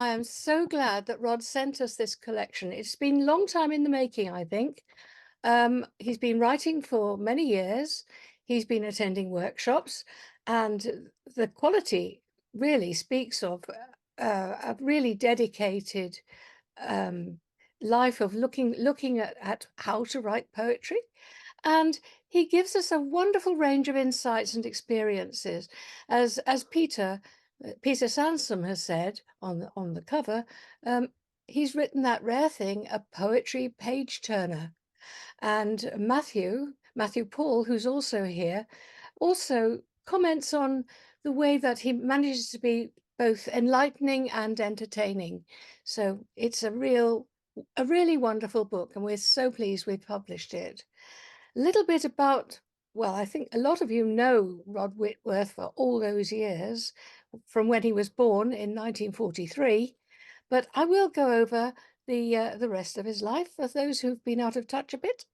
I am so glad that Rod sent us this collection. It's been a long time in the making, I think. He's been writing for many years. He's been attending workshops, and the quality really speaks of a really dedicated um, life of looking at how to write poetry. And he gives us a wonderful range of insights and experiences. As Peter Sansom has said on the cover, he's written that rare thing, a poetry page turner. And Matthew Paul, who's also here, also comments on the way that he manages to be both enlightening and entertaining. So it's a really wonderful book, and we're so pleased we've published it. A little bit about, well, I think a lot of you know Rod Whitworth for all those years, from when he was born in 1943, but I will go over the rest of his life for those who've been out of touch a bit.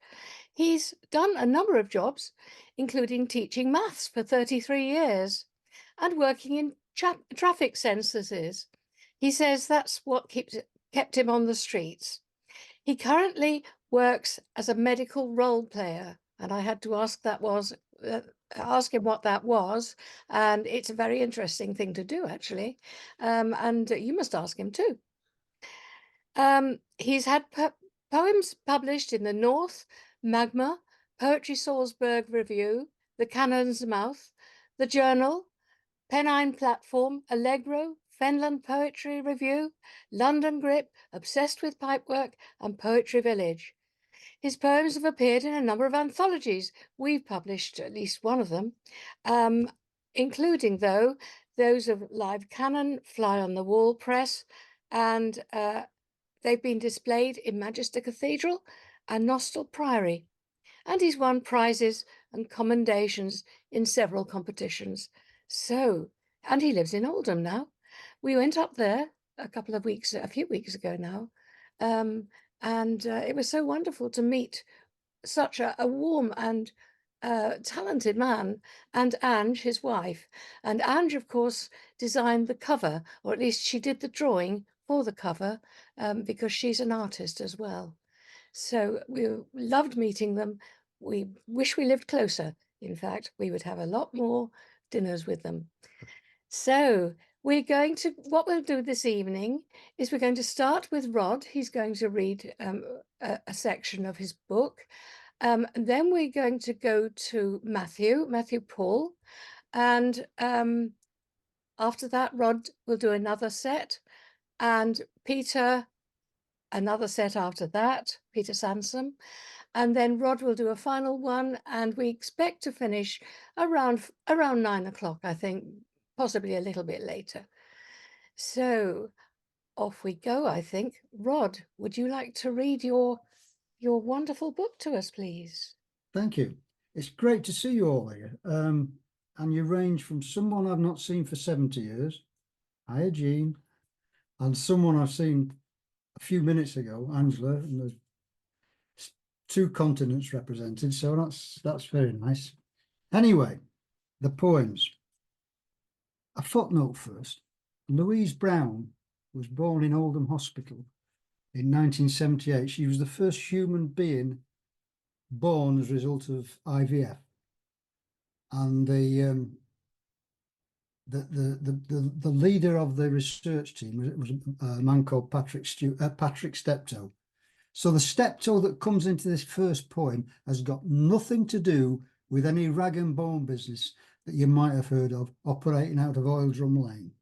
He's done a number of jobs, including teaching maths for 33 years and working in traffic censuses. He says that's what kept him on the streets. He currently works as a medical role player, and I had to ask him what that was, and it's a very interesting thing to do, actually. And you must ask him too. He's had poems published in the North, Magma, Poetry Salzburg Review, The Cannon's Mouth, The Journal, Pennine Platform, Allegro, Fenland Poetry Review, London Grip, Obsessed with Pipework, and Poetry Village. His poems have appeared in a number of anthologies. We've published at least one of them, including, though, those of Live Cannon, Fly on the Wall Press, and they've been displayed in Manchester Cathedral and Nostell Priory. And he's won prizes and commendations in several competitions. So, and he lives in Oldham now. We went up there a few weeks ago now, and it was so wonderful to meet such a warm and talented man, and Ange, his wife. And Ange, of course, designed the cover, or at least she did the drawing for the cover, because she's an artist as well. So we loved meeting them. We wish we lived closer. In fact, we would have a lot more dinners with them. So what we'll do this evening is we're going to start with Rod. He's going to read a section of his book. And then we're going to go to Matthew Paul. And after that, Rod will do another set. And Peter, another set after that, Peter Sansom. And then Rod will do a final one, and we expect to finish around 9 o'clock, I think, possibly a little bit later. So off we go, I think. Rod, would you like to read your wonderful book to us, please? Thank you. It's great to see you all here. And you range from someone I've not seen for 70 years, hiya Jean, and someone I've seen a few minutes ago, Angela, and there's two continents represented, so that's very nice. Anyway, the poems. A footnote first. Louise Brown was born in Oldham Hospital in 1978. She was the first human being born as a result of IVF. And the leader of the research team was a man called Patrick Steptoe. So the steptoe that comes into this first poem has got nothing to do with any rag and bone business that you might have heard of operating out of Oil Drum Lane.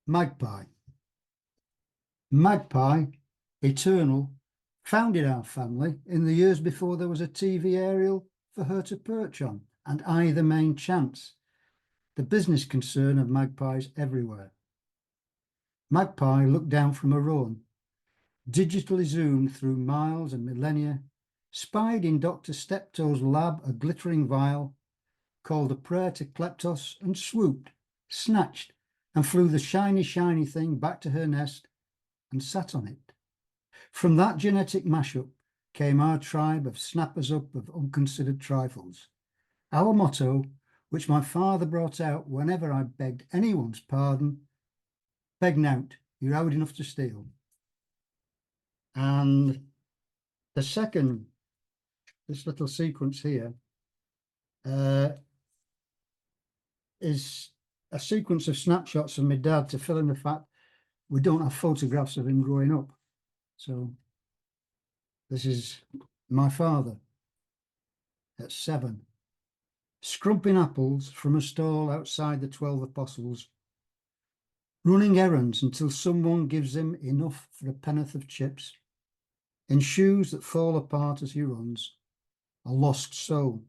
Magpie. Magpie, eternal, founded our family in the years before there was a TV aerial for her to perch on, and I the main chance, the business concern of magpies everywhere. Magpie looked down from a run, digitally zoomed through miles and millennia, spied in Dr. Steptoe's lab a glittering vial, called a prayer to Kleptos, and swooped, snatched, and flew the shiny, shiny thing back to her nest and sat on it. From that genetic mashup came our tribe of snappers up of unconsidered trifles. Our motto, which my father brought out whenever I begged anyone's pardon, beg nout, you're old enough to steal. And the second, this little sequence here, is a sequence of snapshots of my dad to fill in the fact we don't have photographs of him growing up. So this is my father at 7, scrumping apples from a stall outside the 12 Apostles, running errands until someone gives him enough for a pennyworth of chips, in shoes that fall apart as he runs, a lost soul,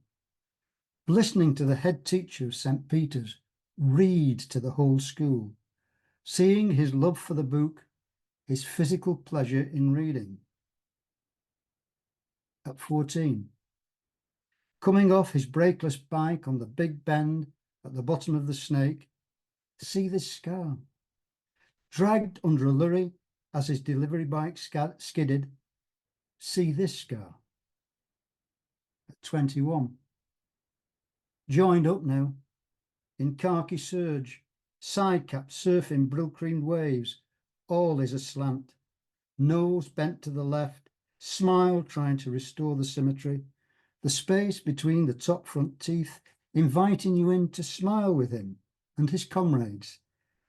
listening to the head teacher of St. Peter's read to the whole school, seeing his love for the book, his physical pleasure in reading. At 14, coming off his brakeless bike on the big bend at the bottom of the Snake, see this scar, dragged under a lorry as his delivery bike skidded, see this scar. At 21, joined up now in khaki serge, side cap surfing brill-creamed waves, all is aslant, nose bent to the left, smile trying to restore the symmetry, the space between the top front teeth, inviting you in to smile with him and his comrades,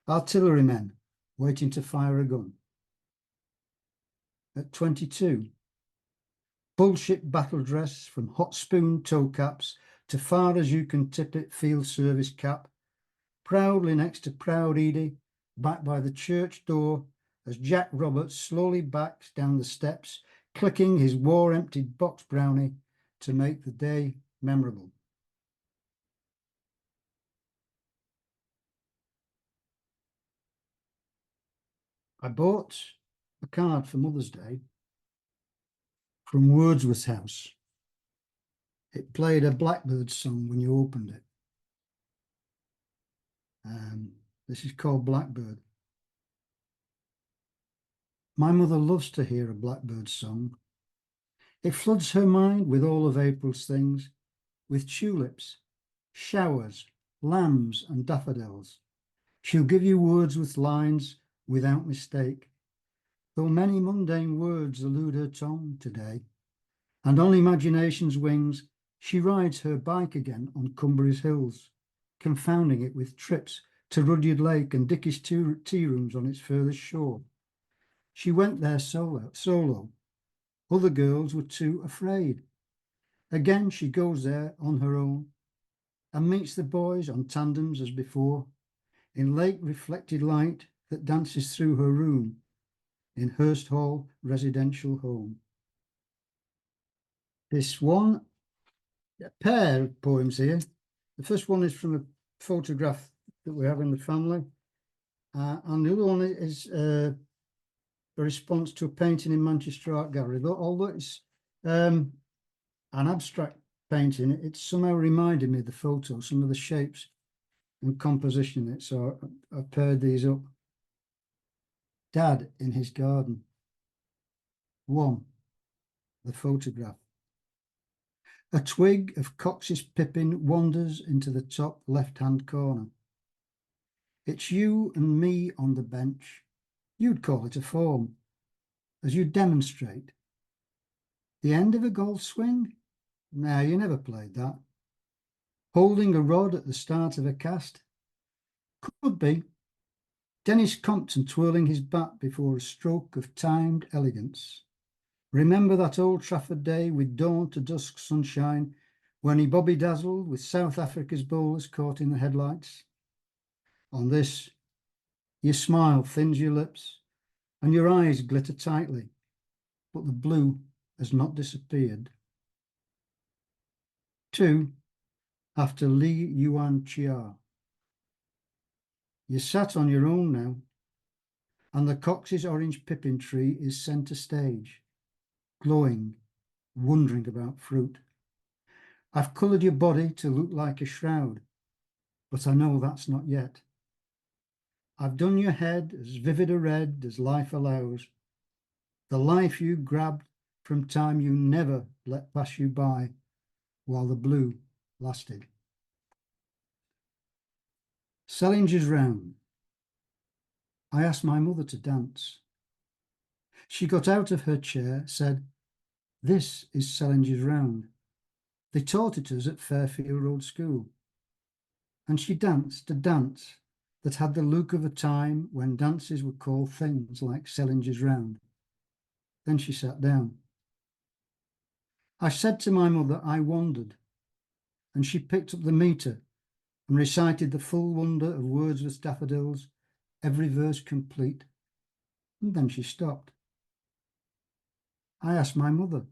artillerymen waiting to fire a gun. At 22, bullshit battle dress from hot spoon toe caps to far as you can tip it field service cap, proudly next to proud Edie, back by the church door as Jack Roberts slowly backs down the steps, clicking his war-emptied box brownie to make the day memorable. I bought a card for Mother's Day from Wordsworth's house. It played a Blackbird song when you opened it. This is called Blackbird. My mother loves to hear a blackbird song. It floods her mind with all of April's things, with tulips, showers, lambs and daffodils. She'll give you Wordsworth lines without mistake, though many mundane words elude her tongue today. And on imagination's wings, she rides her bike again on Cumbra's hills, confounding it with trips to Rudyard Lake and Dickie's tea rooms on its furthest shore. She went there solo. Other girls were too afraid. Again, she goes there on her own and meets the boys on tandems as before, in lake-reflected light that dances through her room in Hurst Hall residential home. This one, a pair of poems here. The first one is from a photograph that we have in the family, and the other one is a response to a painting in Manchester Art Gallery. Although it's an abstract painting, it somehow reminded me of the photo, some of the shapes and composition in it. So I paired these up. Dad in his garden. 1, the photograph. A twig of Cox's pippin wanders into the top left-hand corner. It's you and me on the bench. You'd call it a form, as you demonstrate. The end of a golf swing? No, you never played that. Holding a rod at the start of a cast? Could be. Dennis Compton twirling his bat before a stroke of timed elegance. Remember that Old Trafford day with dawn to dusk sunshine when he bobby-dazzled with South Africa's bowlers caught in the headlights? On this, your smile thins your lips and your eyes glitter tightly, but the blue has not disappeared. 2, after Li Yuan Chia. You're sat on your own now, and the Cox's orange pippin tree is centre stage, glowing, wondering about fruit. I've coloured your body to look like a shroud, but I know that's not yet. I've done your head as vivid a red as life allows, the life you grabbed from time you never let pass you by while the blue lasted. Salinger's Round. I asked my mother to dance. She got out of her chair, said, "This is Sellinger's Round. They taught it us at Fairfield Road School." And she danced a dance that had the look of a time when dances were called things like Sellinger's Round. Then she sat down. I said to my mother I wondered, and she picked up the meter and recited the full wonder of Wordsworth's daffodils, every verse complete, and then she stopped. I asked my mother,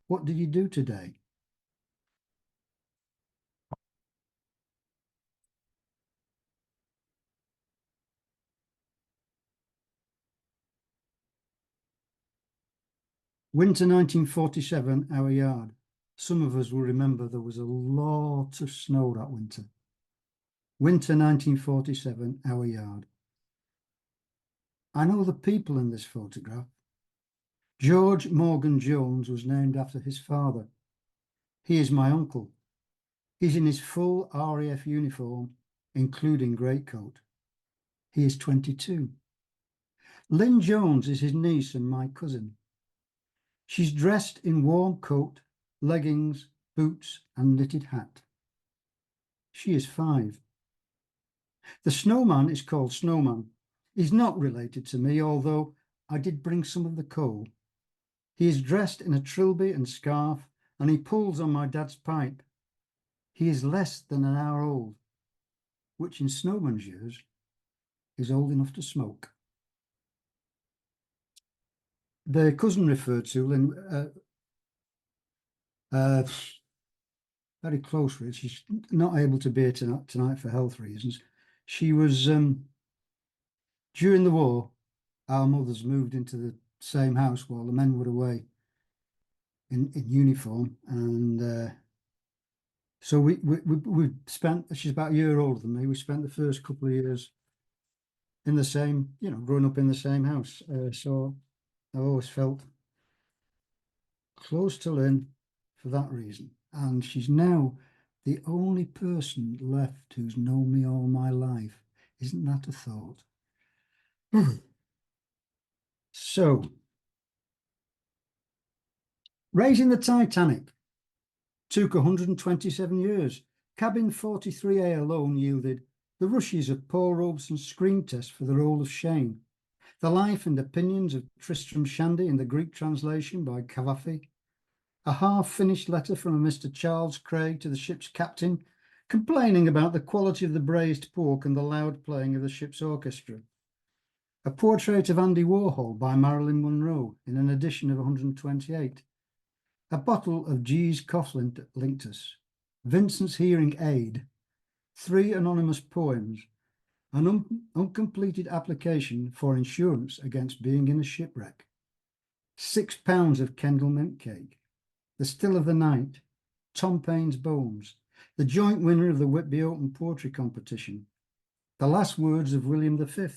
"What did you do today?" Winter 1947, our yard. Some of us will remember there was a lot of snow that winter. Winter 1947, our yard. I know the people in this photograph. George Morgan Jones was named after his father. He is my uncle. He's in his full RAF uniform, including greatcoat. He is 22. Lynn Jones is his niece and my cousin. She's dressed in warm coat, leggings, boots, and knitted hat. She is 5. The snowman is called Snowman. He's not related to me, although I did bring some of the coal. He is dressed in a trilby and scarf, and he pulls on my dad's pipe. He is less than an hour old, which in Snowman's years is old enough to smoke. The cousin referred to, Lynn, very close with, she's not able to be here tonight for health reasons. She was, during the war, our mothers moved into the same house while the men were away in uniform. And so we spent, she's about a year older than me, we spent the first couple of years in the same, growing up in the same house. So I always felt close to Lynn for that reason. And she's now the only person left who's known me all my life. Isn't that a thought? So, raising the Titanic took 127 years. Cabin 43A alone yielded The Rushes of Paul Robeson's screen test for the role of Shane, The Life and Opinions of Tristram Shandy in the Greek translation by Cavafy, a half-finished letter from a Mr. Charles Craig to the ship's captain, complaining about the quality of the braised pork and the loud playing of the ship's orchestra, a portrait of Andy Warhol by Marilyn Monroe in an edition of 128, a bottle of G's Coughlin Linctus, Vincent's hearing aid, 3 anonymous poems, an uncompleted application for insurance against being in a shipwreck, 6 pounds of Kendal mint cake, The Still of the Night, Tom Paine's Bones, the joint winner of the Whitby Open Poetry Competition, The Last Words of William V,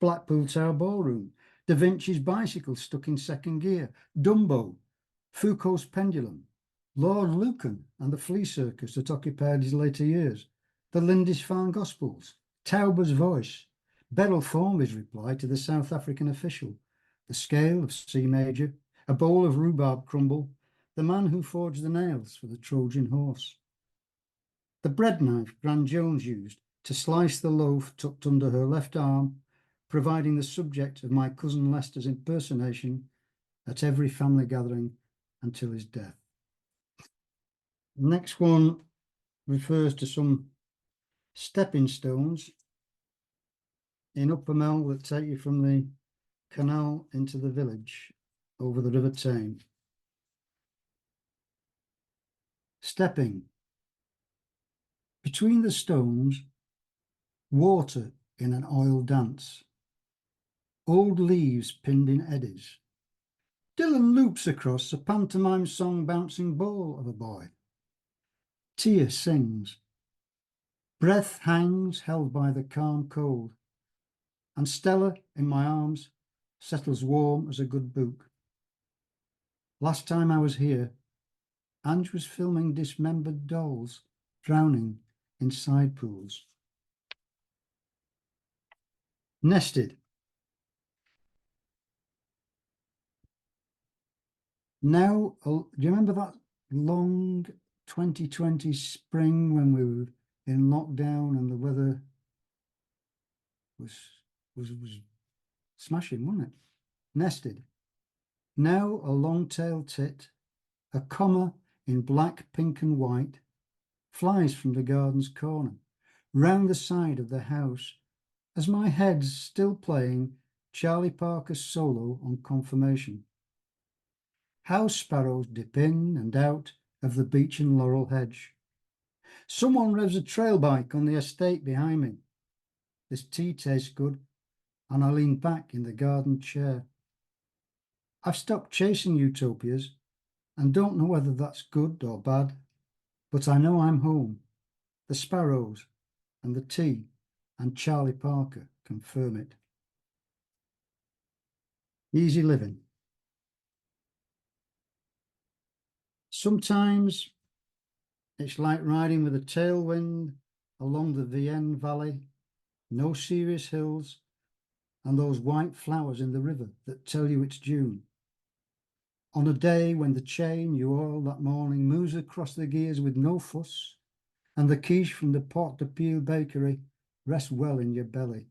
Blackpool Tower Ballroom, Da Vinci's Bicycle Stuck in Second Gear, Dumbo, Foucault's Pendulum, Lord Lucan and the Flea Circus that occupied his later years, the Lindisfarne Gospels, Tauber's Voice, Beryl Formby's reply to the South African official, the scale of C major, a bowl of rhubarb crumble, the man who forged the nails for the Trojan horse. The bread knife Gran Jones used to slice the loaf tucked under her left arm, providing the subject of my cousin Lester's impersonation at every family gathering until his death. The next one refers to some stepping stones in Upper Mel that take you from the canal into the village over the River Tame. Stepping. Between the stones, water in an oil dance. Old leaves pinned in eddies. Dylan loops across a pantomime song bouncing ball of a boy. Tia sings. Breath hangs held by the calm cold. And Stella in my arms settles warm as a good book. Last time I was here, Ange was filming dismembered dolls drowning in side pools. Nested. Now, do you remember that long 2020 spring when we were in lockdown and the weather was smashing, wasn't it? Nested. Now a long-tailed tit, a comma in black, pink and white, flies from the garden's corner, round the side of the house, as my head's still playing Charlie Parker's solo on Confirmation. House sparrows dip in and out of the beech and laurel hedge. Someone revs a trail bike on the estate behind me. This tea tastes good, and I lean back in the garden chair. I've stopped chasing utopias and don't know whether that's good or bad, but I know I'm home. The sparrows and the tea and Charlie Parker confirm it. Easy living. Sometimes it's like riding with a tailwind along the Vienne Valley, no serious hills, and those white flowers in the river that tell you it's June. On a day when the chain you oiled that morning moves across the gears with no fuss, and the quiche from the Porte de Pile bakery rests well in your belly,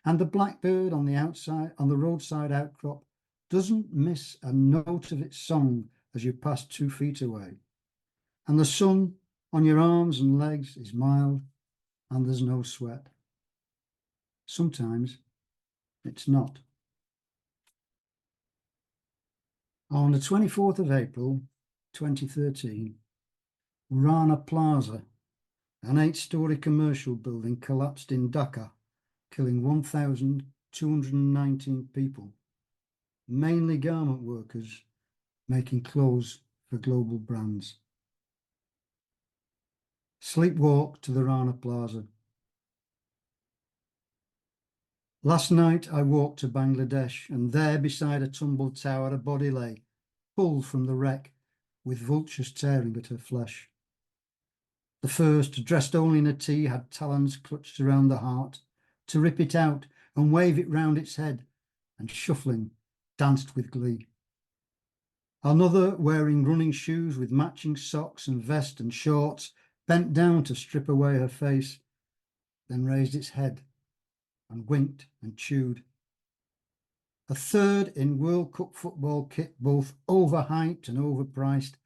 and the blackbird on the roadside outcrop doesn't miss a note of its song as you pass 2 feet away, and the sun on your arms and legs is mild, and there's no sweat. Sometimes it's not. On the 24th of April, 2013, Rana Plaza, an 8-story commercial building, collapsed in Dhaka, killing 1,219 people, mainly garment workers making clothes for global brands. Sleepwalk to the Rana Plaza. Last night I walked to Bangladesh, and there beside a tumbled tower a body lay, pulled from the wreck, with vultures tearing at her flesh. The first, dressed only in a tee, had talons clutched around the heart, to rip it out and wave it round its head, and shuffling, danced with glee. Another, wearing running shoes with matching socks and vest and shorts, bent down to strip away her face, then raised its head and winked and chewed. A third, in World Cup football kit, both overhyped and overpriced,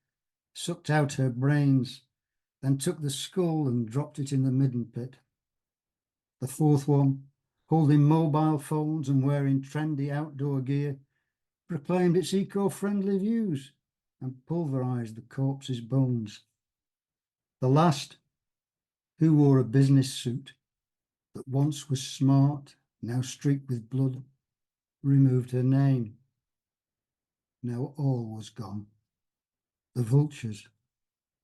sucked out her brains, then took the skull and dropped it in the midden pit. The fourth one, holding mobile phones and wearing trendy outdoor gear, proclaimed its eco-friendly views and pulverised the corpse's bones. The last, who wore a business suit that once was smart, now streaked with blood, removed her name. Now all was gone. The vultures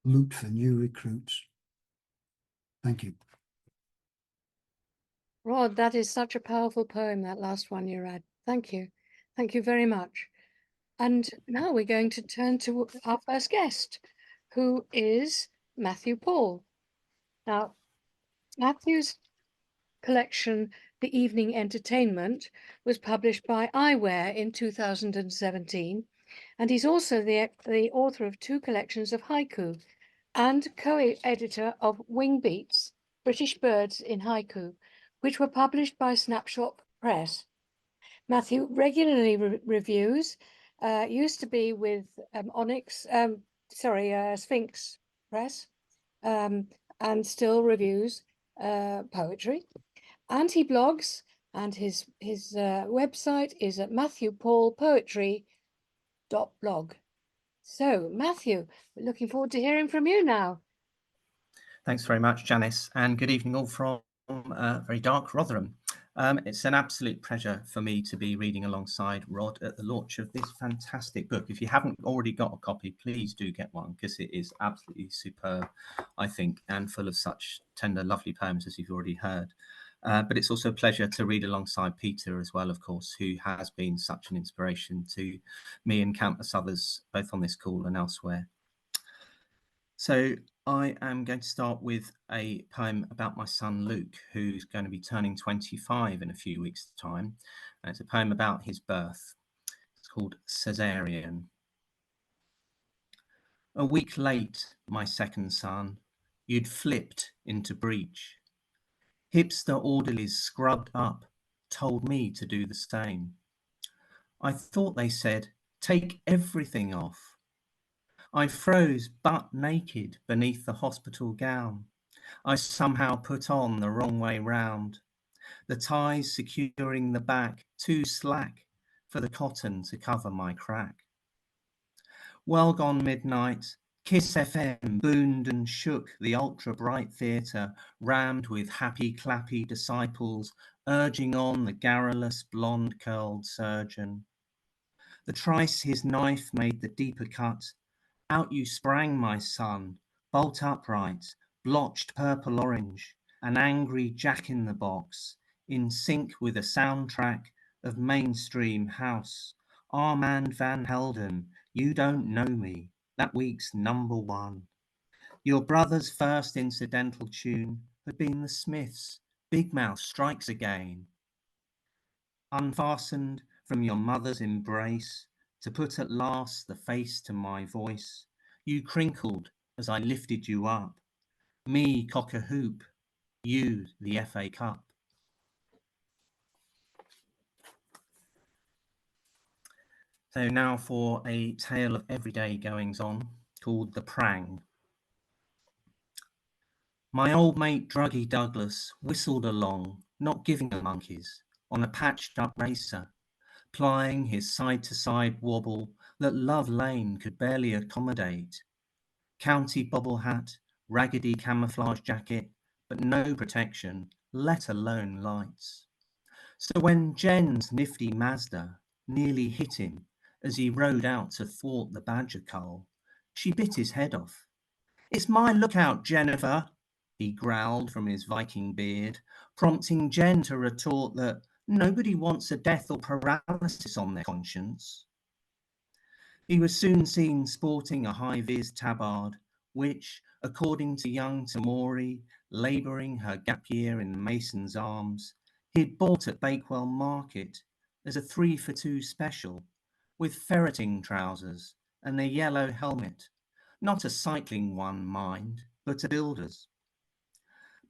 looked for new recruits. Thank you. Rod, that is such a powerful poem, that last one you read. Thank you. Thank you very much. And now we're going to turn to our first guest, who is Matthew Paul. Now, Matthew's collection, The Evening Entertainment, was published by Eyewear in 2017, and he's also the author of 2 collections of haiku and co-editor of Wing Beats, British Birds in Haiku, which were published by Snapshot Press. Matthew regularly reviews, used to be with Sphinx Press, and still reviews poetry. And he blogs, and his website is at matthewpaulpoetry.blog. So, Matthew, we're looking forward to hearing from you now. Thanks very much, Janice, and good evening all from very dark Rotherham. It's an absolute pleasure for me to be reading alongside Rod at the launch of this fantastic book. If you haven't already got a copy, please do get one, because it is absolutely superb, I think, and full of such tender, lovely poems, as you've already heard. But it's also a pleasure to read alongside Peter as well, of course, who has been such an inspiration to me and countless others, both on this call and elsewhere. So I am going to start with a poem about my son Luke, who's going to be turning 25 in a few weeks' time. And it's a poem about his birth. It's called Caesarean. A week late, my second son, you'd flipped into breech. Hipster orderlies scrubbed up, told me to do the same. I thought they said, take everything off. I froze butt naked beneath the hospital gown. I somehow put on the wrong way round. The ties securing the back too slack for the cotton to cover my crack. Well gone midnight, Kiss FM boomed and shook the ultra-bright theatre, rammed with happy clappy disciples, urging on the garrulous blonde-curled surgeon. The trice his knife made the deeper cut. Out you sprang, my son, bolt upright, blotched purple-orange, an angry jack-in-the-box, in sync with a soundtrack of mainstream house. Armand van Helden, You Don't Know Me, that week's #1. Your brother's first incidental tune had been the Smiths' Big Mouth Strikes Again. Unfastened from your mother's embrace, to put at last the face to my voice, you crinkled as I lifted you up. Me cock a hoop, you the FA Cup. So now for a tale of everyday goings on called The Prang. My old mate Druggy Douglas whistled along, not giving a monkeys, on a patched up racer, plying his side-to-side wobble that Love Lane could barely accommodate. County bobble hat, raggedy camouflage jacket, but no protection, let alone lights. So when Jen's nifty Mazda nearly hit him as he rode out to thwart the badger cull, she bit his head off. It's my lookout, Jennifer, he growled from his Viking beard, prompting Jen to retort that nobody wants a death or paralysis on their conscience. He was soon seen sporting a high-vis tabard, which, according to young Tamori, labouring her gap year in the Mason's Arms, he'd bought at Bakewell Market as a 3-for-2 special, with ferreting trousers and a yellow helmet, not a cycling one, mind, but a builder's.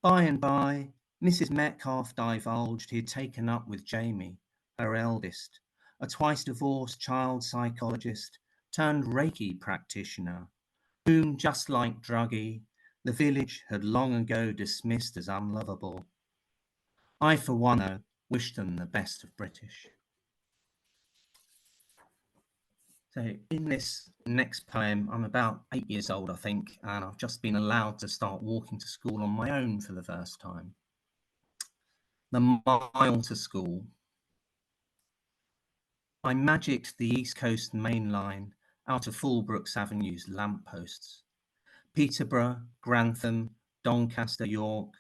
By and by, Mrs. Metcalf divulged he had taken up with Jamie, her eldest, a twice-divorced child psychologist turned Reiki practitioner, whom, just like Druggy, the village had long ago dismissed as unlovable. I, for one, wish them the best of British. So in this next poem, I'm about 8 years old, I think, and I've just been allowed to start walking to school on my own for the first time. The mile to school. I magicked the East Coast main line out of Fulbrooks Avenue's lampposts. Peterborough, Grantham, Doncaster, York,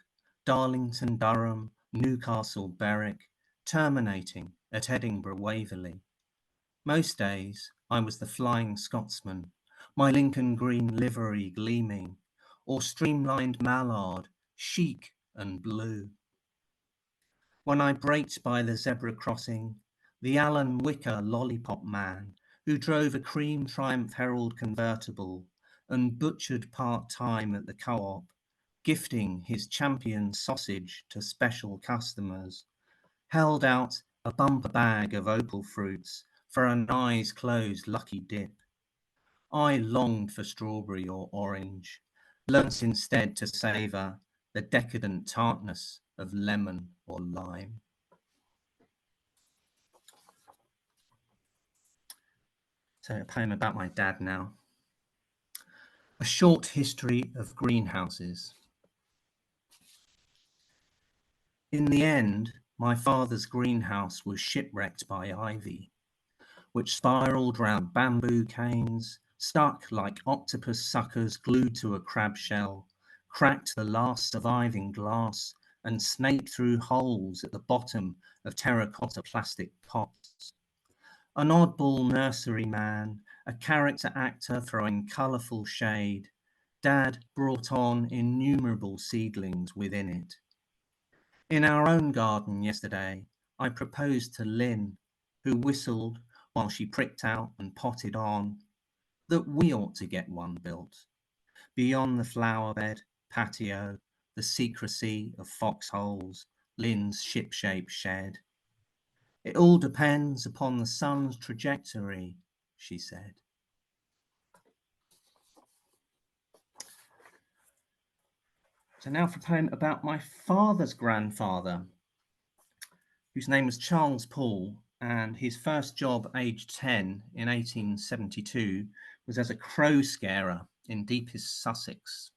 Darlington, Durham, Newcastle, Berwick, terminating at Edinburgh, Waverley. Most days I was the Flying Scotsman, my Lincoln green livery gleaming, or streamlined mallard, chic and blue. When I braked by the zebra crossing, the Alan Wicker lollipop man, who drove a cream Triumph Herald convertible and butchered part-time at the co-op, gifting his champion sausage to special customers, held out a bumper bag of opal fruits for an eyes-closed lucky dip. I longed for strawberry or orange, learnt instead to savour the decadent tartness of lemon or lime. So a poem about my dad now. A short history of greenhouses. In the end, my father's greenhouse was shipwrecked by ivy, which spiraled round bamboo canes, stuck like octopus suckers glued to a crab shell, cracked the last surviving glass, and snaked through holes at the bottom of terracotta plastic pots. An oddball nursery man, a character actor throwing colourful shade, Dad brought on innumerable seedlings within it. In our own garden yesterday, I proposed to Lynn, who whistled while she pricked out and potted on, that we ought to get one built. Beyond the flower bed, patio, the secrecy of foxholes, Lynn's ship-shaped shed. It all depends upon the sun's trajectory, she said. So now for a poem about my father's grandfather, whose name was Charles Paul, and his first job, aged 10 in 1872, was as a crow scarer in deepest Sussex.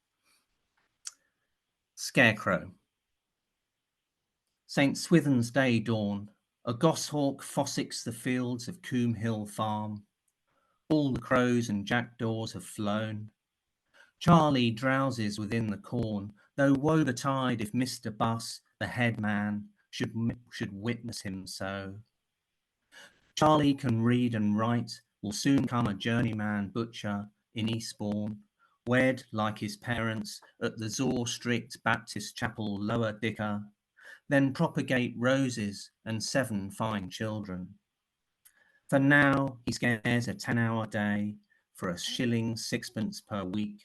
Scarecrow. St. Swithin's day dawn, a goshawk fossicks the fields of Combe Hill Farm. All the crows and jackdaws have flown. Charlie drowses within the corn, though woe betide if Mr. Buss, the head man, should witness him so. Charlie can read and write, will soon come a journeyman butcher in Eastbourne, wed like his parents at the Zor Strict Baptist Chapel, Lower Dicker, then propagate roses and 7 fine children. For now he scares a 10-hour day for a shilling 6pence per week,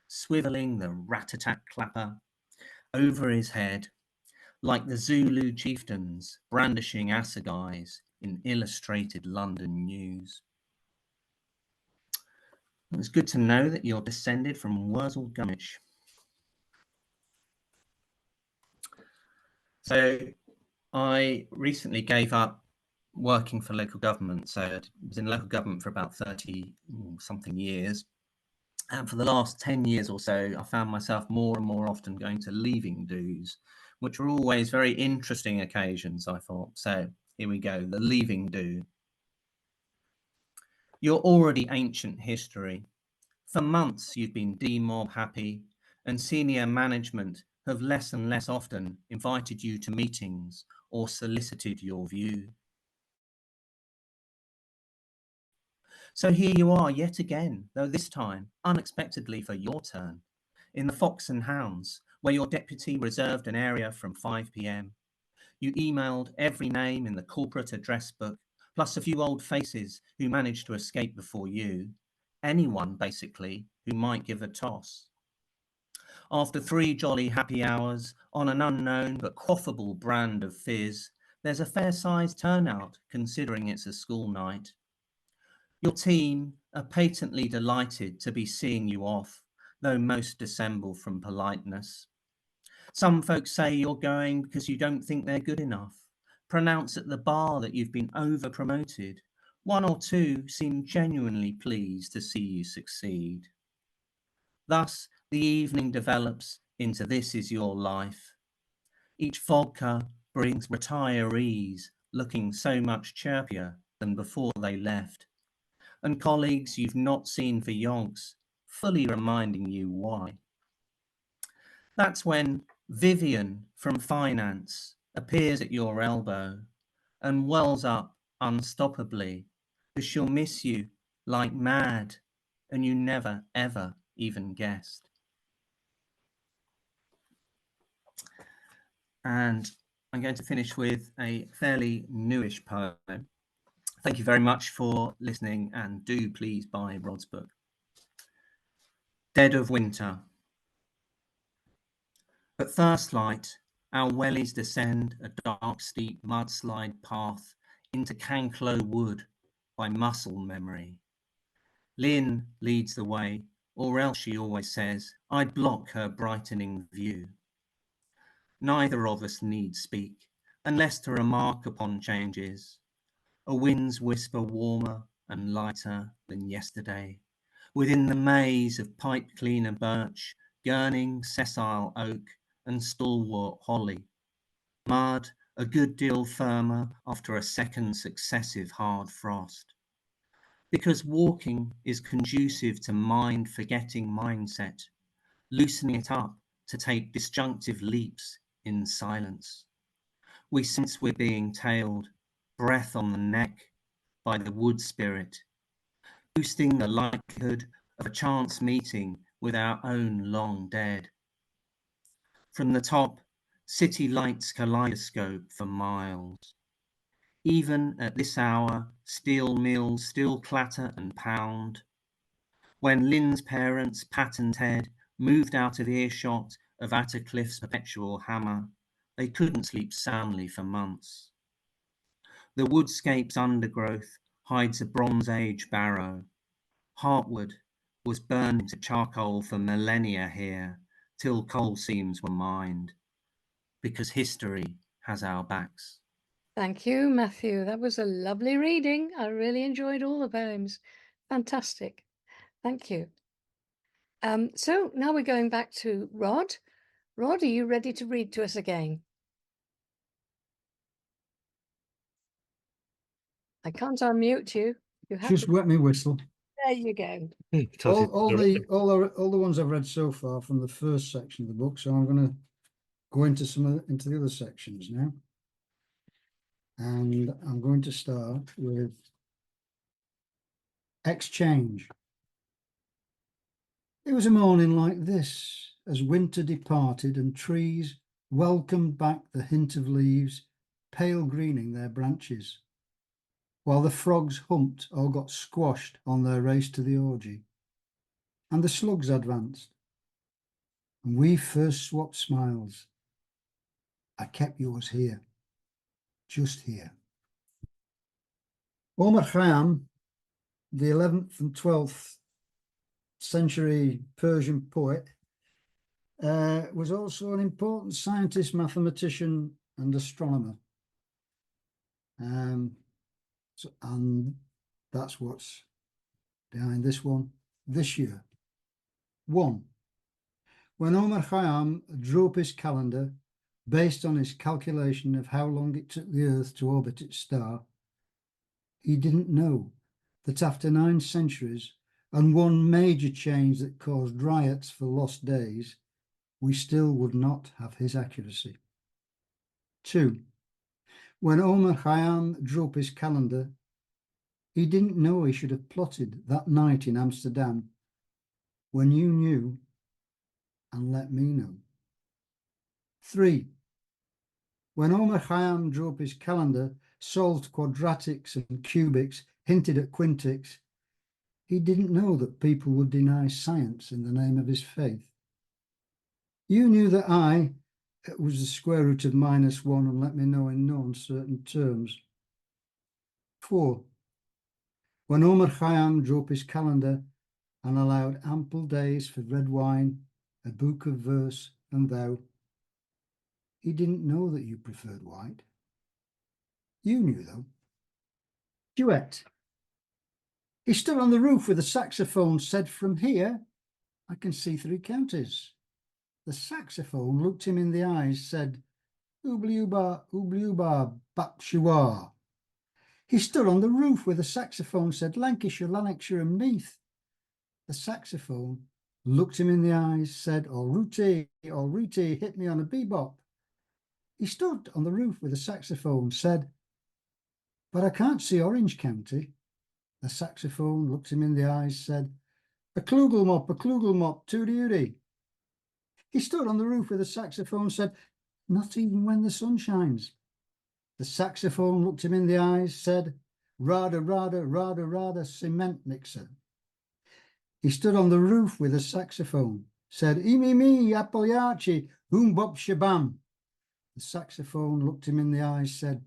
swivelling the rat-a-tat clapper over his head, like the Zulu chieftains brandishing assegais in illustrated London news. It's good to know that you're descended from Wurzel Gummidge. So I recently gave up working for local government. So I was in local government for about 30 something years. And for the last 10 years or so, I found myself more and more often going to leaving do's, which were always very interesting occasions, I thought. So here we go, the leaving do. You're already ancient history. For months you've been demob happy, and senior management have less and less often invited you to meetings or solicited your view. So here you are yet again, though this time unexpectedly for your turn, in the Fox and Hounds, where your deputy reserved an area from 5 p.m. You emailed every name in the corporate address book, plus a few old faces who managed to escape before you. Anyone, basically, who might give a toss. After 3 jolly happy hours on an unknown but quaffable brand of fizz, there's a fair-sized turnout considering it's a school night. Your team are patently delighted to be seeing you off, though most dissemble from politeness. Some folks say you're going because you don't think they're good enough, pronounce at the bar that you've been over-promoted. 1 or 2 seem genuinely pleased to see you succeed. Thus, the evening develops into This Is Your Life. Each vodka brings retirees looking so much chirpier than before they left, and colleagues you've not seen for yonks, fully reminding you why. That's when Vivian from finance appears at your elbow and wells up unstoppably, because she'll miss you like mad, and you never, ever even guessed. And I'm going to finish with a fairly newish poem. Thank you very much for listening, and do please buy Rod's book. Dead of Winter. At first light, our wellies descend a dark, steep mudslide path into Canclo Wood by muscle memory. Lynn leads the way, or else she always says, I'd block her brightening view. Neither of us need speak, unless to remark upon changes. A wind's whisper warmer and lighter than yesterday, within the maze of pipe-cleaner birch, gurning sessile oak, and stalwart holly. Mud a good deal firmer after a second successive hard frost. Because walking is conducive to mind-forgetting mindset, loosening it up to take disjunctive leaps in silence. We sense we're being tailed, breath on the neck, by the wood spirit, boosting the likelihood of a chance meeting with our own long dead. From the top, city lights kaleidoscope for miles. Even at this hour, steel mills still clatter and pound. When Lynn's parents, Pat and Ted, moved out of earshot of Attercliffe's perpetual hammer, they couldn't sleep soundly for months. The woodscape's undergrowth hides a Bronze Age barrow. Heartwood was burned into charcoal for millennia here, till coal seams were mined, because history has our backs. Thank you, Matthew. That was a lovely reading. I really enjoyed all the poems. Fantastic. Thank you. So now we're going back to Rod. Rod, are you ready to read to us again? I can't unmute you. You have Just to. wet me whistle. There you go. All the ones I've read so far from the first section of the book, so I'm going to go into into the other sections now. And I'm going to start with Exchange. It was a morning like this, as winter departed and trees welcomed back the hint of leaves, pale greening their branches, while the frogs humped or got squashed on their race to the orgy, and the slugs advanced. And we first swapped smiles. I kept yours here, just here. Omar Khayyam, the 11th and 12th century Persian poet, was also an important scientist, mathematician, and astronomer. And that's what's behind this one this year. 1. When Omar Khayyam drew up his calendar based on his calculation of how long it took the Earth to orbit its star, he didn't know that after 9 centuries and one major change that caused riots for lost days, we still would not have his accuracy. 2. When Omar Khayyam drew up his calendar, he didn't know he should have plotted that night in Amsterdam when you knew and let me know. 3. When Omar Khayyam drew up his calendar, solved quadratics and cubics, hinted at quintics, he didn't know that people would deny science in the name of his faith. You knew that I was the square root of -1 and let me know in no uncertain terms. 4. When Omar Khayyam drew up his calendar and allowed ample days for red wine, a book of verse, and thou, he didn't know that you preferred white. You knew, though. Duet. He stood on the roof with a saxophone, said, from here, I can see 3 counties. The saxophone looked him in the eyes, said, Oobliuba, Bakshua. He stood on the roof with a saxophone, said, Lancashire, Lanarkshire, and Meath. The saxophone looked him in the eyes, said, or Rooty, hit me on a bebop. He stood on the roof with a saxophone, said, but I can't see Orange County. The saxophone looked him in the eyes, said, a klugel mop, tooty. He stood on the roof with a saxophone, said, not even when the sun shines. The saxophone looked him in the eyes, said, rada, cement mixer. He stood on the roof with a saxophone, said, me, applearchi, boom bop shabam. The saxophone looked him in the eyes, said,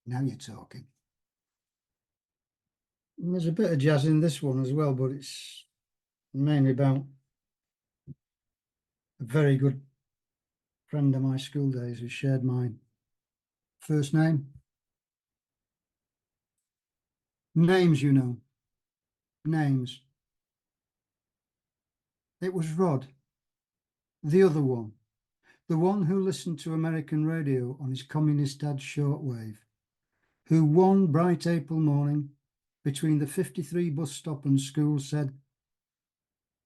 now you're talking. And there's a bit of jazz in this one as well, but it's mainly about a very good friend of my school days who shared my first name. Names, you know. Names. It was Rod, the other one, the one who listened to American radio on his communist dad's shortwave, who one bright April morning, between the 53 bus stop and school, said,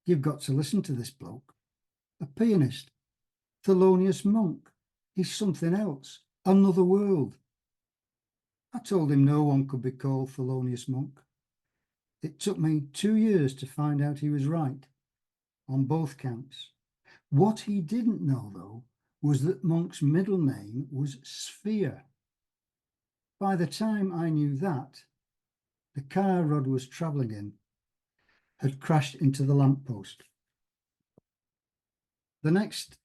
you've got to listen to this bloke, a pianist, Thelonious Monk. He's something else, another world. I told him no one could be called Thelonious Monk. It took me 2 years to find out he was right. on both counts. What he didn't know, though, was that Monk's middle name was Sphere. By the time I knew that, the car Rod was travelling in had crashed into the lamppost. The next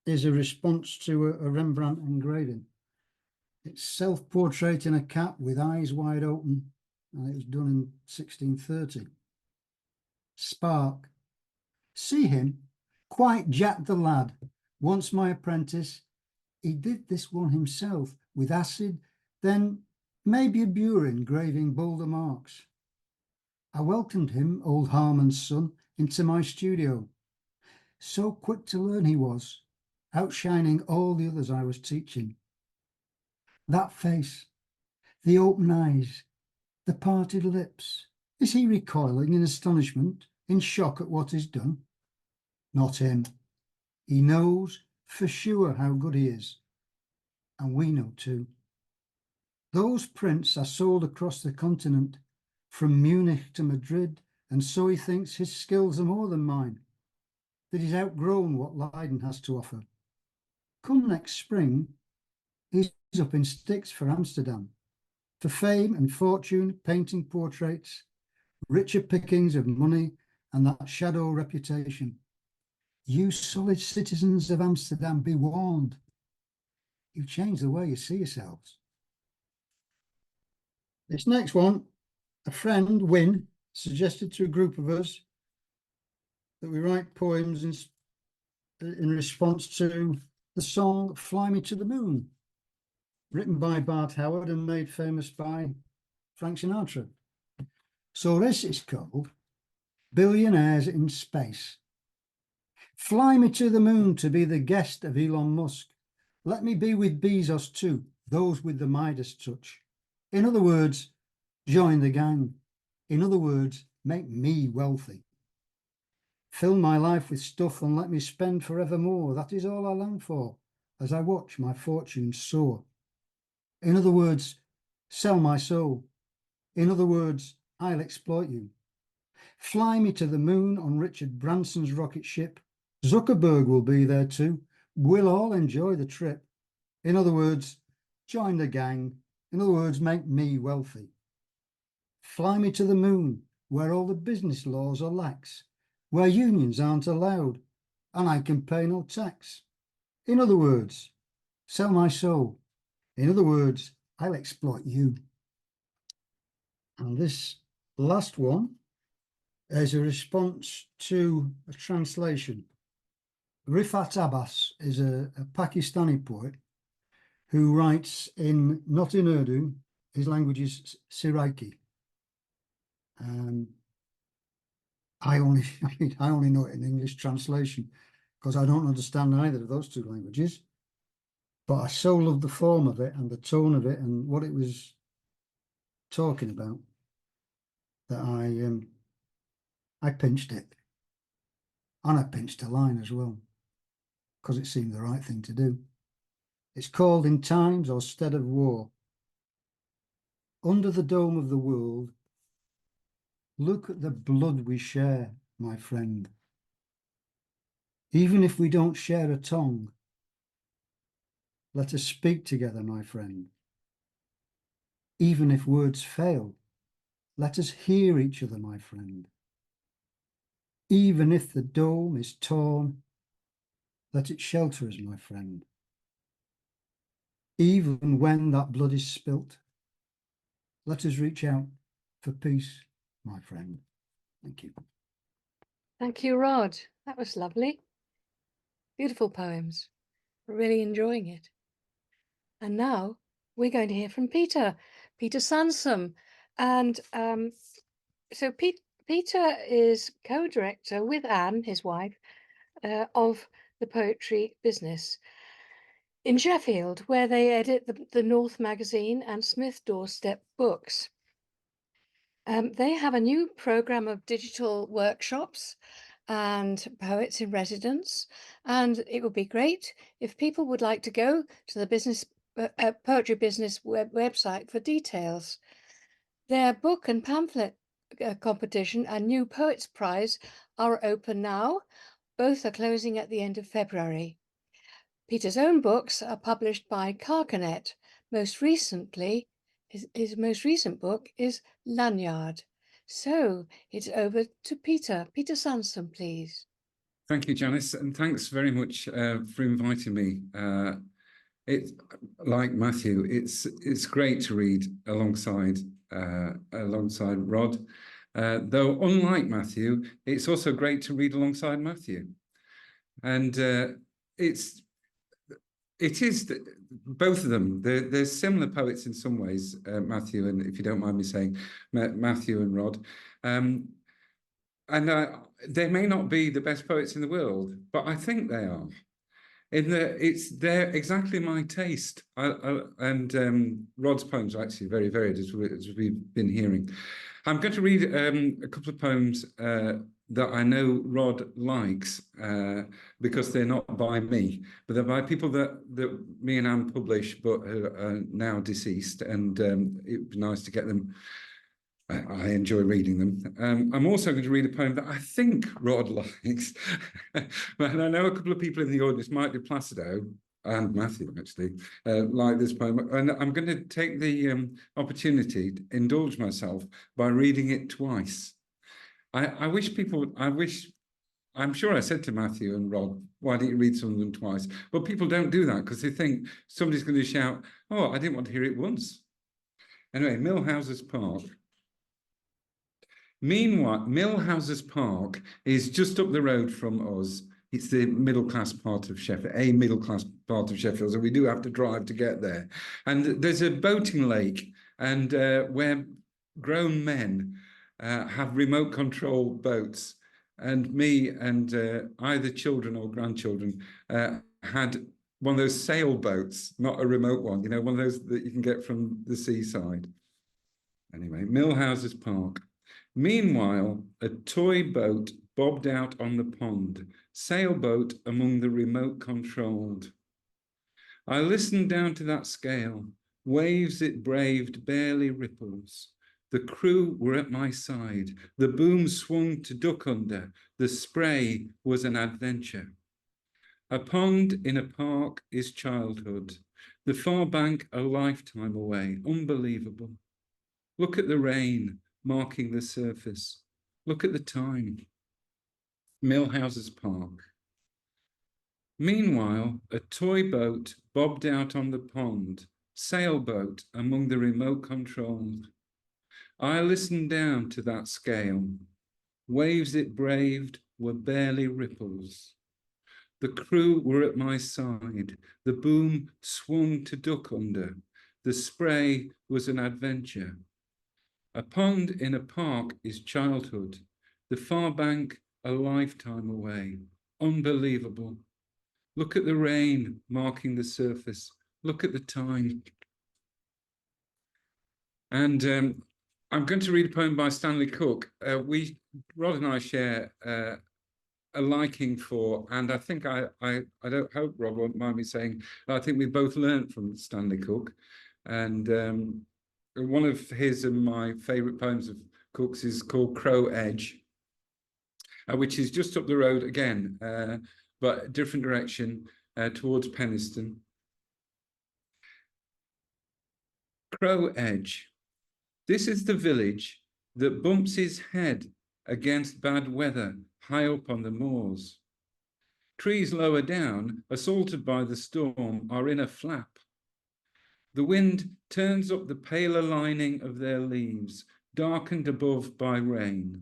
is a response to a Rembrandt engraving. It's self-portrait in a cap with eyes wide open, and it was done in 1630. Spark. See him, quite Jack the lad, once my apprentice. He did this one himself with acid, then maybe a Burin engraving bolder marks. I welcomed him, old Harmon's son, into my studio. So quick to learn he was, outshining all the others I was teaching. That face, the open eyes, the parted lips. Is he recoiling in astonishment, in shock at what is done? Not him. He knows for sure how good he is. And we know too. Those prints are sold across the continent, from Munich to Madrid, and so he thinks his skills are more than mine, that he's outgrown what Leiden has to offer. Come next spring, he's up in sticks for Amsterdam, for fame and fortune, painting portraits, richer pickings of money, and that shadow reputation. You solid citizens of Amsterdam, be warned. You've changed the way you see yourselves. This next one, a friend, Win, suggested to a group of us that we write poems in response to the song Fly Me to the Moon, written by Bart Howard and made famous by Frank Sinatra. So this is called Billionaires in Space. Fly me to the moon to be the guest of Elon Musk. Let me be with Bezos too, those with the Midas touch. In other words, join the gang. In other words, make me wealthy. Fill my life with stuff and let me spend forevermore. That is all I long for as I watch my fortunes soar. In other words, sell my soul. In other words, I'll exploit you. Fly me to the moon on Richard Branson's rocket ship. Zuckerberg will be there too. We'll all enjoy the trip. In other words, join the gang. In other words, make me wealthy. Fly me to the moon, where all the business laws are lax, where unions aren't allowed, and I can pay no tax. In other words, sell my soul. In other words, I'll exploit you. And this last one is a response to a translation. Rifat Abbas is a Pakistani poet who writes not in Urdu, his language is Siraiki. I only know it in English translation because I don't understand either of those two languages. But I so loved the form of it and the tone of it and what it was talking about that I pinched it. And I pinched a line as well because it seemed the right thing to do. It's called In Times or Stead of War. Under the dome of the world, look at the blood we share, my friend. Even if we don't share a tongue, let us speak together, my friend. Even if words fail, let us hear each other, my friend. Even if the dome is torn, let it shelter us, my friend. Even when that blood is spilt, let us reach out for peace, my friend. Thank you. Thank you, Rod. That was lovely. Beautiful poems. Really enjoying it. And now we're going to hear from Peter Sansom. And so Peter is co-director with Anne, his wife, of the Poetry Business in Sheffield, where they edit the North magazine and Smith Doorstep books. They have a new program of digital workshops and poets in residence, and it would be great if people would like to go to the Poetry Business website for details. Their book and pamphlet competition and new Poets Prize are open now. Both are closing at the end of February. Peter's own books are published by Carcanet. Most recently, his most recent book is Lanyard. So it's over to Peter. Peter Sansom, please. Thank you, Janice, and thanks very much for inviting me. It's like Matthew, it's great to read alongside Rod. Though unlike Matthew, it's also great to read alongside Matthew, and it is both of them. They're similar poets in some ways, Matthew, and if you don't mind me saying, Matthew and Rod. And they may not be the best poets in the world, but I think they are. They're exactly my taste. And Rod's poems are actually very varied, as we've been hearing. I'm going to read a couple of poems that I know Rod likes because they're not by me, but they're by people that me and Anne publish, but are now deceased, and it was nice to get them. I enjoy reading them. I'm also going to read a poem that I think Rod likes. And I know a couple of people in the audience, might be Placido and Matthew actually, like this poem. And I'm going to take the opportunity to indulge myself by reading it twice. I'm sure I said to Matthew and Rod, why don't you read some of them twice? But people don't do that because they think somebody's going to shout, oh, I didn't want to hear it once. Anyway, Millhouses Park. Meanwhile, Millhouses Park is just up the road from us. It's the middle-class part of Sheffield, a middle-class part of Sheffield, so we do have to drive to get there. And there's a boating lake, and where grown men have remote control boats. And me and either children or grandchildren had one of those sailboats, not a remote one, you know, one of those that you can get from the seaside. Anyway, Millhouses Park. Meanwhile, a toy boat bobbed out on the pond, sailboat among the remote controlled. I listened down to that scale, waves it braved, barely ripples. The crew were at my side, the boom swung to duck under, the spray was an adventure. A pond in a park is childhood, the far bank a lifetime away, unbelievable. Look at the rain marking the surface. Look at the time. Millhouses Park. Meanwhile, a toy boat bobbed out on the pond, sailboat among the remote controlled. I listened down to that scale. Waves it braved were barely ripples. The crew were at my side. The boom swung to duck under. The spray was an adventure. A pond in a park is childhood. The far bank a lifetime away. Unbelievable. Look at the rain marking the surface. Look at the time. And I'm going to read a poem by Stanley Cook. Rod and I share a liking for, and I think I don't hope Rod won't mind me saying, I think we both learned from Stanley Cook. And one of his and my favourite poems of Cook's is called Crow Edge, which is just up the road again, but a different direction towards Penistone. Crow Edge. This is the village that bumps his head against bad weather high up on the moors. Trees lower down, assaulted by the storm, are in a flap. The wind turns up the paler lining of their leaves, darkened above by rain.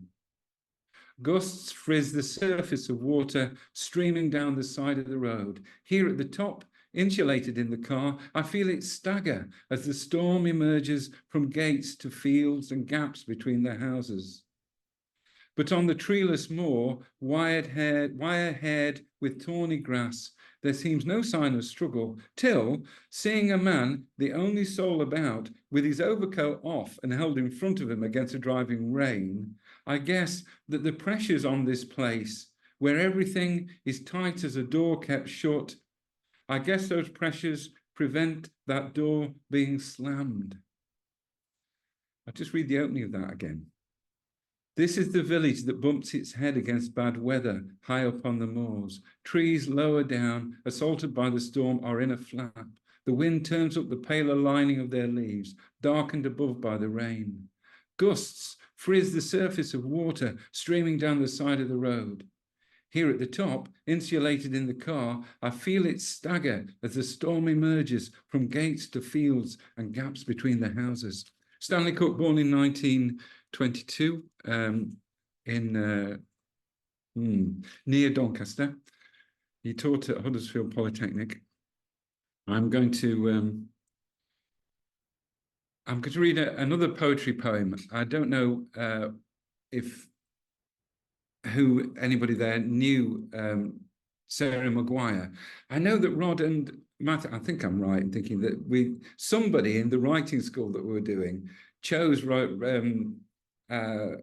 Gusts frizz the surface of water streaming down the side of the road. Here at the top, insulated in the car, I feel it stagger as the storm emerges from gates to fields and gaps between the houses. But on the treeless moor, wire-haired with tawny grass, there seems no sign of struggle, till, seeing a man, the only soul about, with his overcoat off and held in front of him against a driving rain, I guess that the pressures on this place, where everything is tight as a door kept shut, I guess those pressures prevent that door being slammed. I'll just read the opening of that again. This is the village that bumps its head against bad weather, high up on the moors. Trees lower down, assaulted by the storm, are in a flap. The wind turns up the paler lining of their leaves, darkened above by the rain. Gusts frizz the surface of water streaming down the side of the road. Here at the top, insulated in the car, I feel it stagger as the storm emerges from gates to fields and gaps between the houses. Stanley Cook, born in 1922 near Doncaster. He taught at Huddersfield Polytechnic. I'm going to read another poetry poem. I don't know if anybody there knew Sarah Maguire. I know that Rod and Matt, I think I'm right in thinking that somebody in the writing school that we were doing chose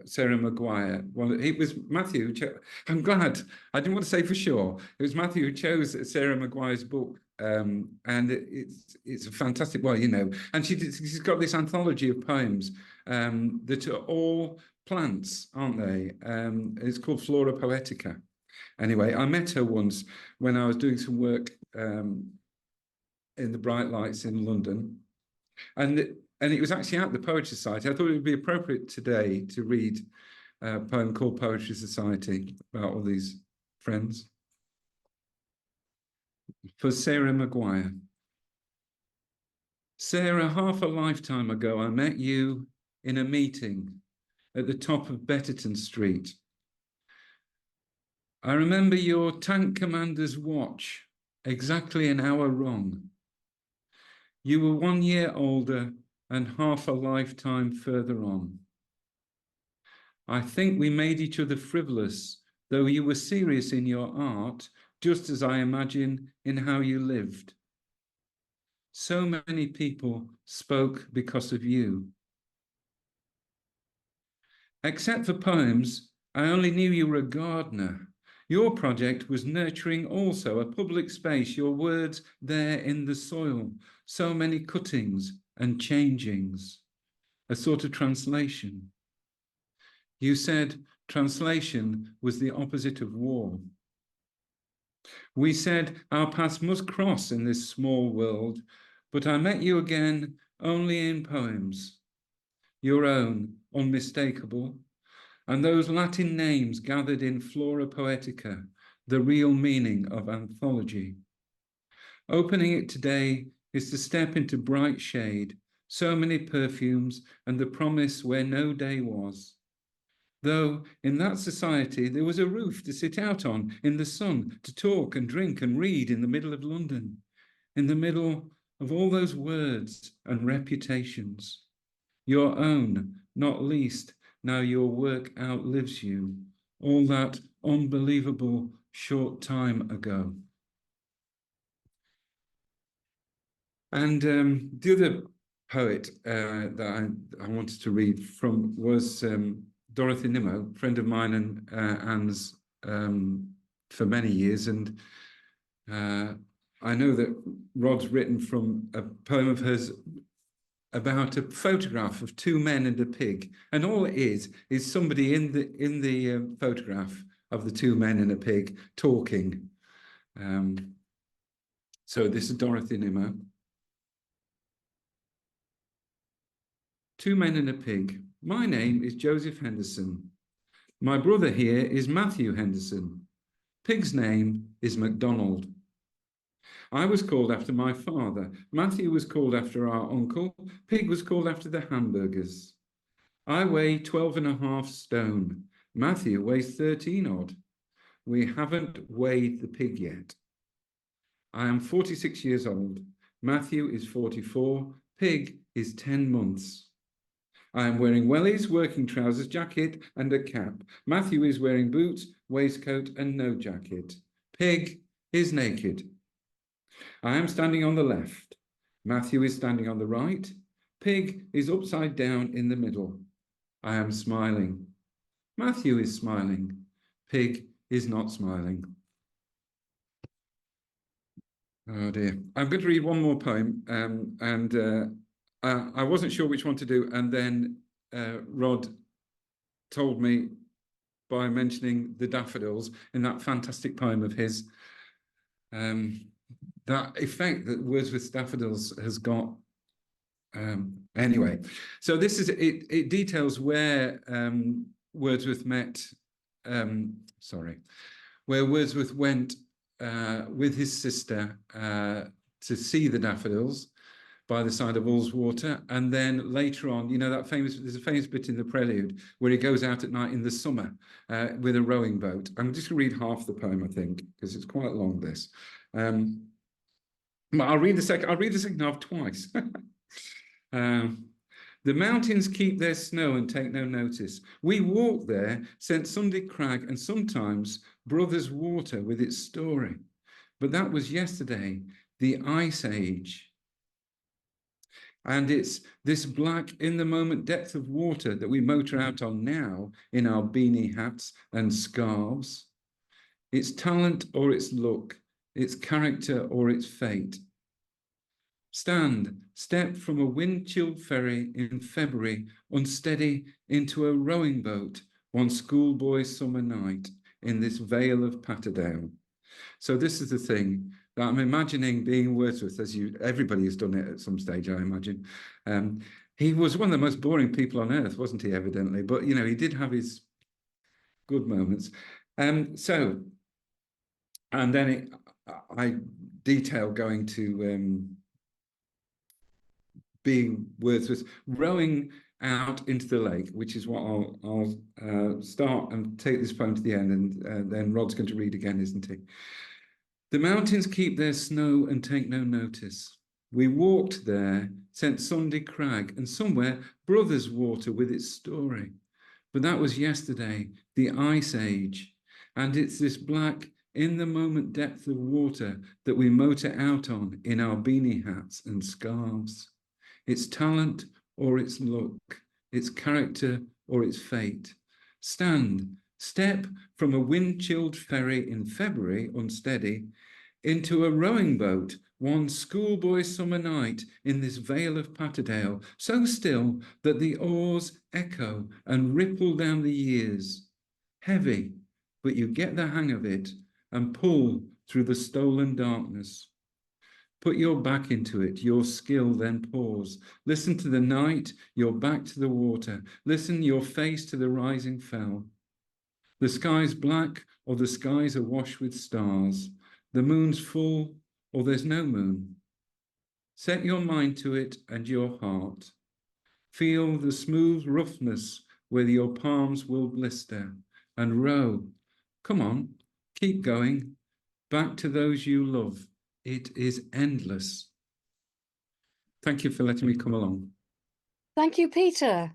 Sarah Maguire. Well, it was Matthew. I'm glad. I didn't want to say for sure. It was Matthew who chose Sarah Maguire's book. And it's a fantastic, well, you know, and she's got this anthology of poems that are all plants, aren't they? It's called Flora Poetica. Anyway, I met her once when I was doing some work in the Bright Lights in London, and it was actually at the Poetry Society. I thought it would be appropriate today to read a poem called Poetry Society about all these friends. For Sarah Maguire. Sarah, half a lifetime ago, I met you in a meeting at the top of Betterton Street. I remember your tank commander's watch, exactly an hour wrong. You were 1 year older and half a lifetime further on. I think we made each other frivolous, though you were serious in your art, just as I imagine in how you lived. So many people spoke because of you. Except for poems, I only knew you were a gardener. Your project was nurturing also a public space, your words there in the soil, so many cuttings and changings, a sort of translation. You said translation was the opposite of war. We said our paths must cross in this small world, but I met you again only in poems, your own, unmistakable, and those Latin names gathered in Flora Poetica, the real meaning of anthology. Opening it today is to step into bright shade, so many perfumes, and the promise where no day was. Though in that society there was a roof to sit out on in the sun, to talk and drink and read in the middle of London, in the middle of all those words and reputations. Your own, not least, now your work outlives you, all that unbelievable short time ago. And the other poet that I wanted to read from was Dorothy Nimmo, friend of mine and Anne's for many years. And I know that Rod's written from a poem of hers about a photograph of two men and a pig, and all it is somebody in the photograph of the two men and a pig talking. So this is Dorothy Nimmo. Two men and a pig. My name is Joseph Henderson. My brother here is Matthew Henderson. Pig's name is MacDonald. I was called after my father. Matthew was called after our uncle. Pig was called after the hamburgers. I weigh 12.5 stone. Matthew weighs 13 odd. We haven't weighed the pig yet. I am 46 years old. Matthew is 44. Pig is 10 months. I am wearing wellies, working trousers, jacket and a cap. Matthew is wearing boots, waistcoat and no jacket. Pig is naked. I am standing on the left. Matthew is standing on the right. Pig is upside down in the middle. I am smiling. Matthew is smiling. Pig is not smiling. Oh dear. I'm going to read one more poem, I wasn't sure which one to do, and then Rod told me by mentioning the daffodils in that fantastic poem of his. That effect that Wordsworth's daffodils has got. Anyway, so this is it details where Wordsworth met, where Wordsworth went with his sister to see the daffodils by the side of Ullswater, and then later on, you know, there's a famous bit in the prelude where he goes out at night in the summer with a rowing boat. I'm just going to read half the poem, I think, because it's quite long. This, I'll read the second half twice. The mountains keep their snow and take no notice. We walk there, St. Sunday Crag, and sometimes Brothers Water with its story. But that was yesterday, the Ice Age. And it's this black in the moment depth of water that we motor out on now in our beanie hats and scarves. Its talent or its look, its character or its fate. Step from a wind-chilled ferry in February, unsteady into a rowing boat one schoolboy summer night in this vale of Patterdale. So this is the thing that I'm imagining being Wordsworth, everybody has done it at some stage, I imagine. He was one of the most boring people on earth, wasn't he, evidently? But, you know, he did have his good moments. And then I detail going to being Wordsworth, rowing out into the lake, which is what I'll start and take this poem to the end, and then Rod's going to read again, isn't he? The mountains keep their snow and take no notice. We walked there, St. Sunday Crag, and somewhere Brothers Water with its story. But that was yesterday, the Ice Age, and it's this black, in the moment depth of water that we motor out on in our beanie hats and scarves. Its talent or its look, its character or its fate. Step from a wind-chilled ferry in February, unsteady, into a rowing boat one schoolboy summer night in this vale of Patterdale, so still that the oars echo and ripple down the years. Heavy, but you get the hang of it and pull through the stolen darkness. Put your back into it, your skill, then pause. Listen to the night, your back to the water. Listen your face to the rising fell. The sky's black or the sky's awash with stars. The moon's full or there's no moon. Set your mind to it and your heart. Feel the smooth roughness where your palms will blister. And row. Come on, keep going. Back to those you love. It is endless. Thank you for letting me come along. Thank you, Peter.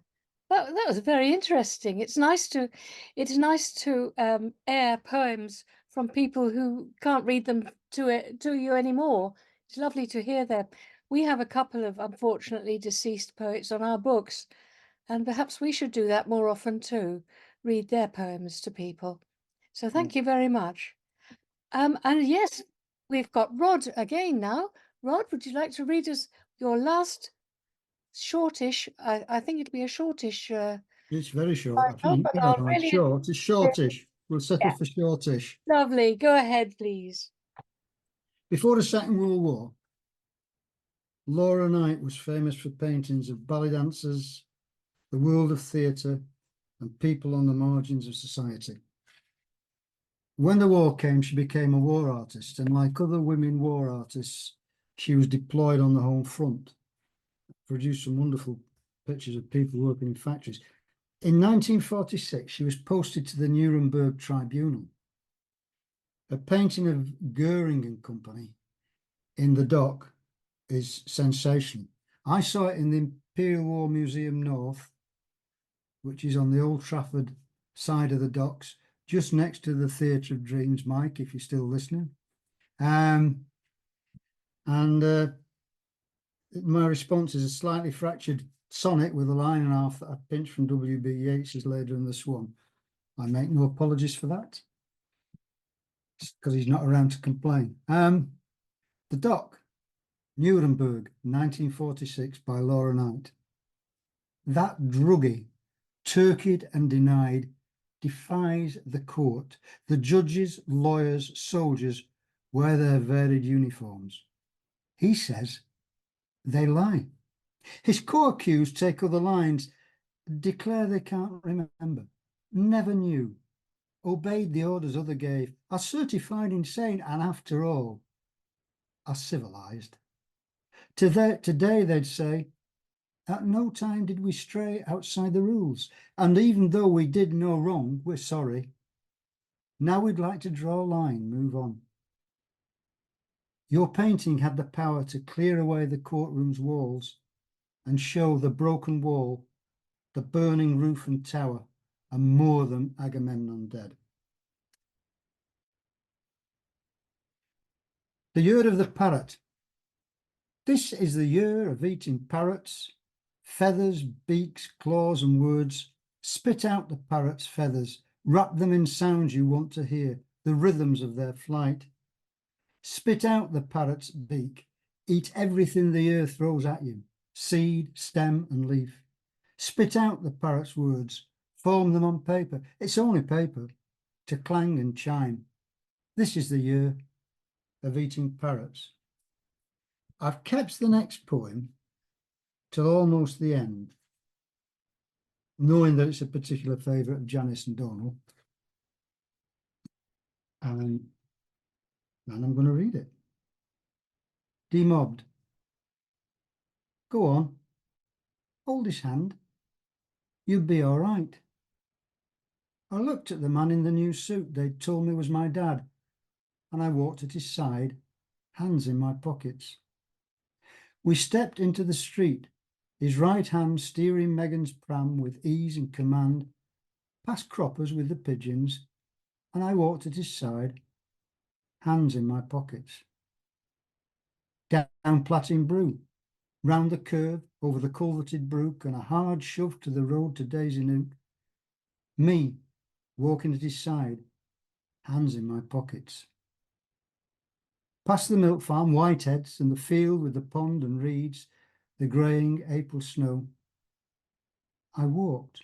That was very interesting. It's nice to air poems from people who can't read them to you anymore. It's lovely to hear them. We have a couple of unfortunately deceased poets on our books, and perhaps we should do that more often too, read their poems to people. So thank you very much. And yes, we've got Rod again now. Rod, would you like to read us your last shortish? I think it'll be a shortish. It's very short, I think. but Yeah, I'll no, really- it's shortish. We'll settle for shortish. Lovely. Go ahead, please. Before the Second World War, Laura Knight was famous for paintings of ballet dancers, the world of theatre, and people on the margins of society. When the war came, she became a war artist, and like other women war artists, she was deployed on the home front, produced some wonderful pictures of people working in factories. In 1946, she was posted to the Nuremberg Tribunal. A painting of Goering and Company in the dock is sensational. I saw it in the Imperial War Museum North, which is on the Old Trafford side of the docks, just next to the Theatre of Dreams, Mike, if you're still listening. My response is a slightly fractured sonnet with a line and a half that I pinched from W.B. Yeats's Lady and the Swan. I make no apologies for that, because he's not around to complain. The Dock, Nuremberg, 1946, by Laura Knight. That druggy turkeyed and denied, defies the court. The judges, lawyers, soldiers wear their varied uniforms. He says they lie. His co-accused take other lines, declare they can't remember, never knew, obeyed the orders other gave, are certified insane, and after all, are civilized. Today they'd say, at no time did we stray outside the rules, and even though we did no wrong, we're sorry. Now we'd like to draw a line, move on. Your painting had the power to clear away the courtroom's walls and show the broken wall, the burning roof and tower, and more than Agamemnon dead. The year of the parrot. This is the year of eating parrots, feathers, beaks, claws, and words. Spit out the parrot's feathers, wrap them in sounds you want to hear, the rhythms of their flight. Spit out the parrot's beak, eat everything the earth throws at you, seed, stem, and leaf. Spit out the parrot's words, form them on paper, it's only paper, to clang and chime. This is the year of eating parrots. I've kept the next poem till almost the end, knowing that it's a particular favourite of Janice and Donal. And I'm going to read it. Demobbed. Go on. Hold his hand. You'll be all right. I looked at the man in the new suit they'd told me was my dad, and I walked at his side, hands in my pockets. We stepped into the street, his right hand steering Megan's pram with ease and command, past croppers with the pigeons, and I walked at his side, hands in my pockets. Down Platin Brew, round the curve, over the culverted brook, and a hard shove to the road to Daisy Nook. Me, walking at his side, hands in my pockets. Past the milk farm, Whiteheads, and the field with the pond and reeds, the greying April snow. I walked,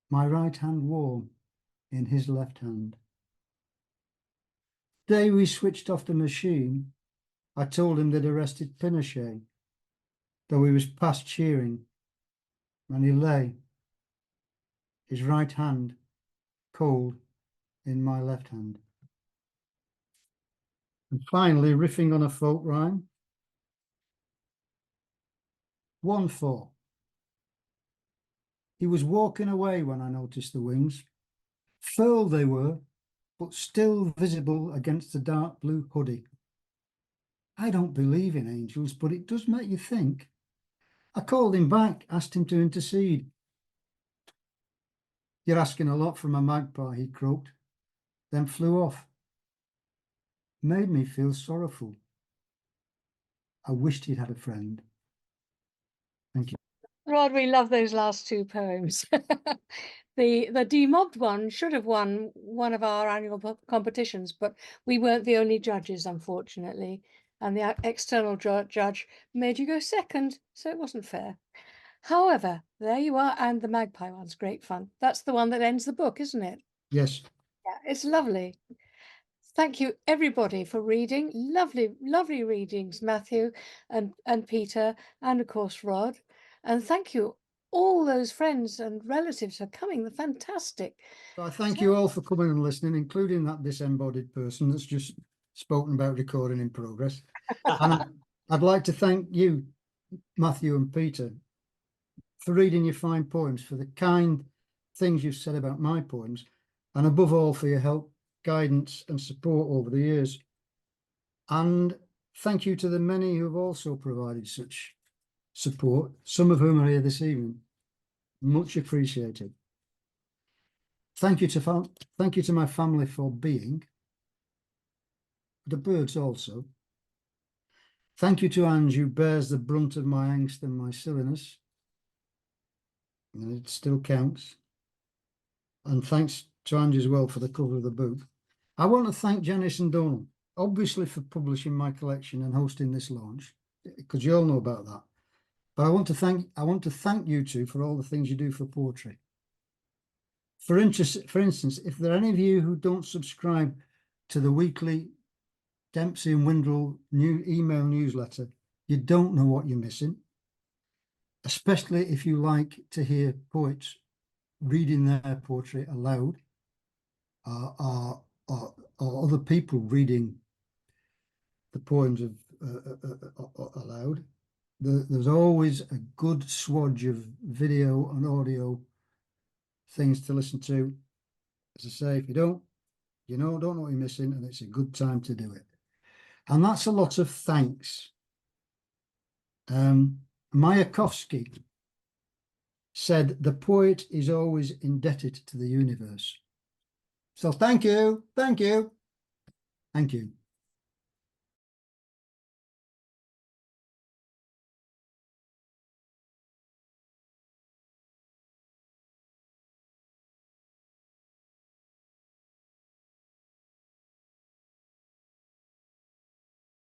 my right hand warm in his left hand. Day we switched off the machine, I told him they'd arrested Pinochet, though he was past cheering, and he lay, his right hand cold in my left hand. And finally, riffing on a folk rhyme, 1-4. He was walking away when I noticed the wings. Furled they were, but still visible against the dark blue hoodie. I don't believe in angels, but it does make you think. I called him back, asked him to intercede. You're asking a lot from a magpie, he croaked, then flew off. Made me feel sorrowful. I wished he'd had a friend. Thank you. Rod, we love those last two poems. The demobbed one should have won one of our annual competitions, but we weren't the only judges, unfortunately. And the external judge made you go second, so it wasn't fair. However, there you are, and the magpie one's great fun. That's the one that ends the book, isn't it? Yes. Yeah, it's lovely. Thank you, everybody, for reading. Lovely, lovely readings, Matthew and Peter, and of course, Rod. And thank you, all those friends and relatives for coming. They're fantastic. So I thank you all for coming and listening, including that disembodied person that's just spoken about recording in progress. And I'd like to thank you, Matthew and Peter, for reading your fine poems, for the kind things you've said about my poems, and above all for your help, guidance and support over the years. And thank you to the many who have also provided such support, some of whom are here this evening. Much appreciated. Thank you to my family for being, the birds also. Thank you to Ange, who bears the brunt of my angst and my silliness. And it still counts. And thanks to Ange as well for the cover of the book. I want to thank Janice and Donal, obviously for publishing my collection and hosting this launch, because you all know about that. But I want to thank you two for all the things you do for poetry. For instance, if there are any of you who don't subscribe to the weekly Dempsey and Windrell new email newsletter, you don't know what you're missing, especially if you like to hear poets reading their poetry aloud, or other people reading the poems of aloud. There's always a good swatch of video and audio things to listen to. As I say, if you don't know what you're missing, and it's a good time to do it. And that's a lot of thanks. Mayakovsky said, the poet is always indebted to the universe. So thank you. Thank you. Thank you.